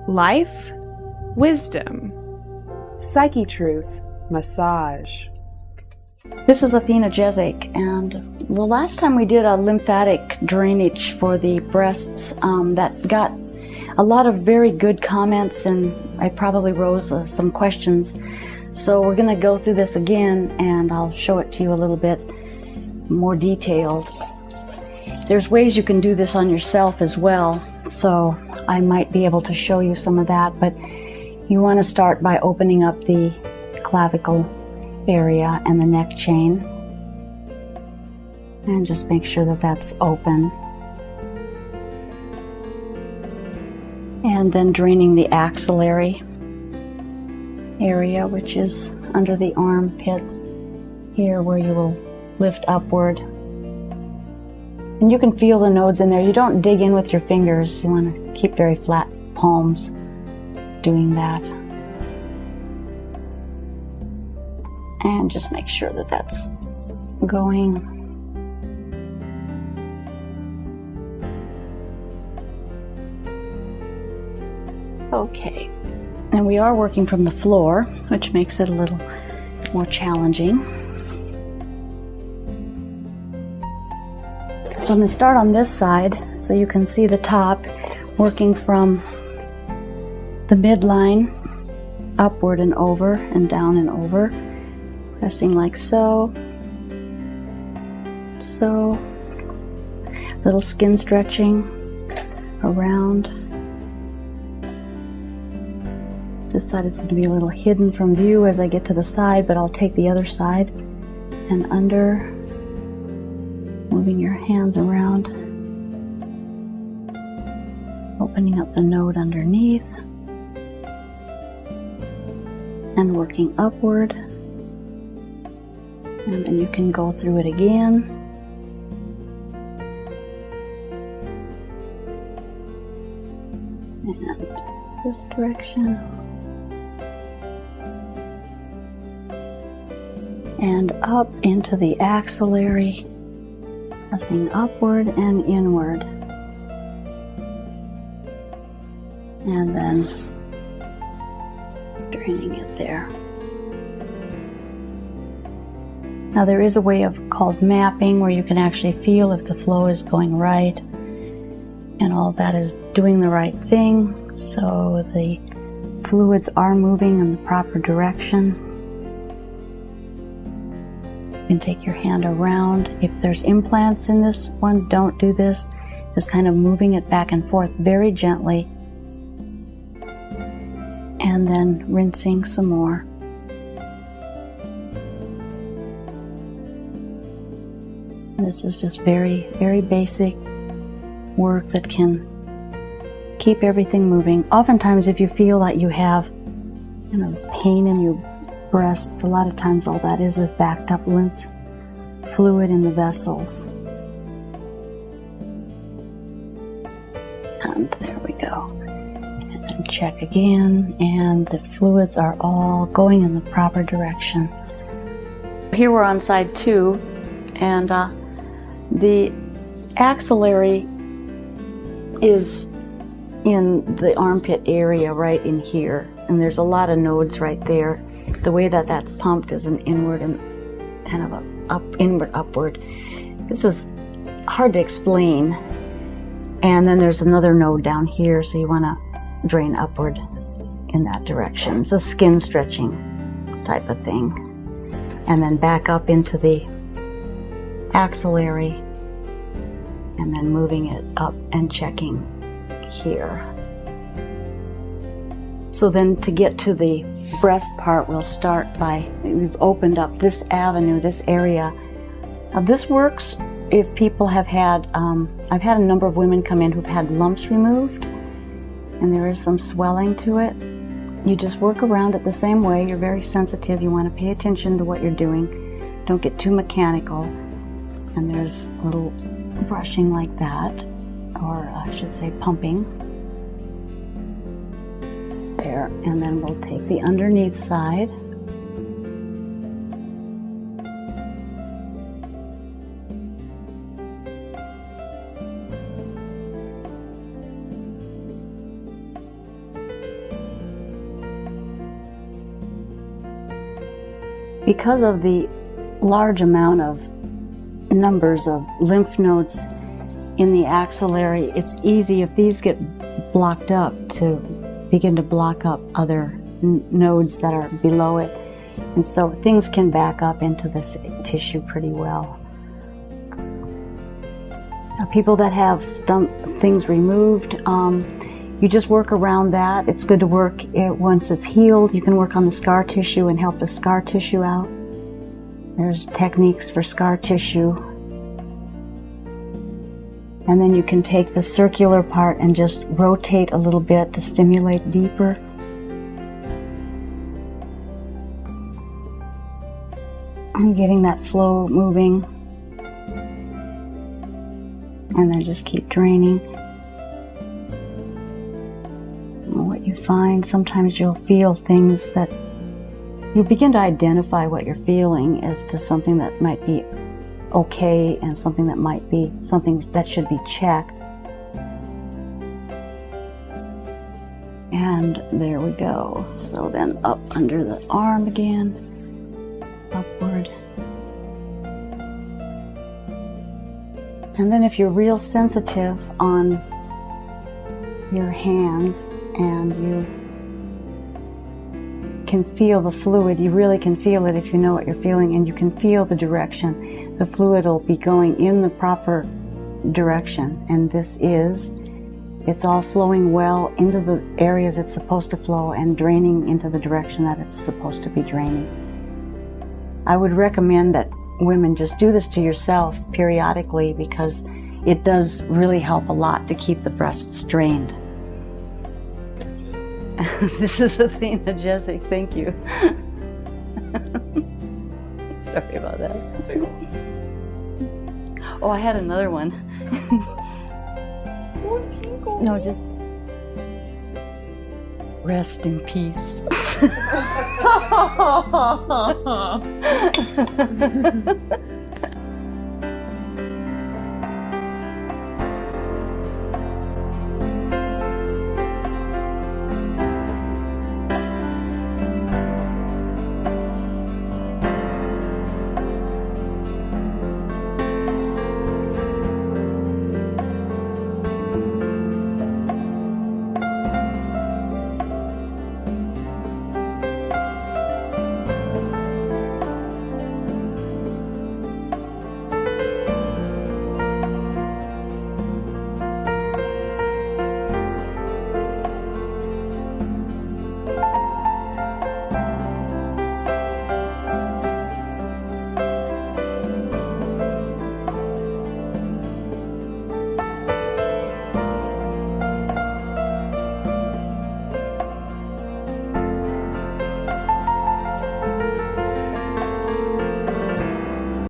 life, wisdom, psyche truth, massage. This is Athena Jezik, and the last time we did a lymphatic drainage for the breasts, that got a lot of very good comments, and I probably rose some questions. So we're going to go through this again, and I'll show it to you a little bit more detailed. There's ways you can do this on yourself as well, so I might be able to show you some of that, but you want to start by opening up the clavicle area and the neck chain, and just make sure that that's open, and then draining the axillary area, which is under the armpits here, where you will lift upward. And you can feel the nodes in there. You don't dig in with your fingers. You want to keep very flat palms doing that. And just make sure that that's going. Okay. And we are working from the floor, which makes it a little more challenging. So I'm going to start on this side so you can see the top, working from the midline upward and over and down and over, pressing like so, so, little skin stretching around. This side is going to be a little hidden from view as I get to the side, but I'll take the other side and under. Moving your hands around, opening up the node underneath, and working upward. And then you can go through it again. And this direction. And up into the axillary. Pressing upward and inward, and then draining it there. Now there is a way called mapping, where you can actually feel if the flow is going right and all that is doing the right thing, so the fluids are moving in the proper direction. You can take your hand around. If there's implants in this one, don't do this. Just kind of moving it back and forth very gently, and then rinsing some more. This is just very, very basic work that can keep everything moving. Oftentimes, if you feel that you have pain in your breasts, a lot of times all that is backed up lymph fluid in the vessels. And there we go. And then check again, and the fluids are all going in the proper direction. Here we're on side 2, and the axillary is in the armpit area right in here, and there's a lot of nodes right there. The way that that's pumped is an inward and kind of a inward upward. This is hard to explain. And then there's another node down here, so you want to drain upward in that direction. It's a skin stretching type of thing. And then back up into the axillary, and then moving it up and checking here. So then to get to the breast part, we'll start by, we've opened up this avenue, this area. Now this works if people have had, I've had a number of women come in who've had lumps removed, and there is some swelling to it. You just work around it the same way. You're very sensitive. You want to pay attention to what you're doing. Don't get too mechanical. And there's a little brushing like that, or I should say pumping. There, and then we'll take the underneath side. Because of the large amount of numbers of lymph nodes in the axillary, it's easy if these get blocked up to begin to block up other nodes that are below it. And so things can back up into this tissue pretty well. Now, people that have things removed, you just work around that. It's good to work once it's healed. You can work on the scar tissue and help the scar tissue out. There's techniques for scar tissue. And then you can take the circular part and just rotate a little bit to stimulate deeper. And getting that flow moving. And then just keep draining. And what you find, sometimes you'll feel things that you'll begin to identify what you're feeling as to something that might be okay and something that might be something that should be checked. And there we go. So then up under the arm again, upward. And then if you're real sensitive on your hands and you can feel the fluid, you really can feel it if you know what you're feeling, and you can feel the direction. The fluid will be going in the proper direction, and it's all flowing well into the areas it's supposed to flow and draining into the direction that it's supposed to be draining. I would recommend that women just do this to yourself periodically, because it does really help a lot to keep the breasts drained. This is Athena Jessic, thank you. Sorry about that. Oh, I had another one. No, just rest in peace.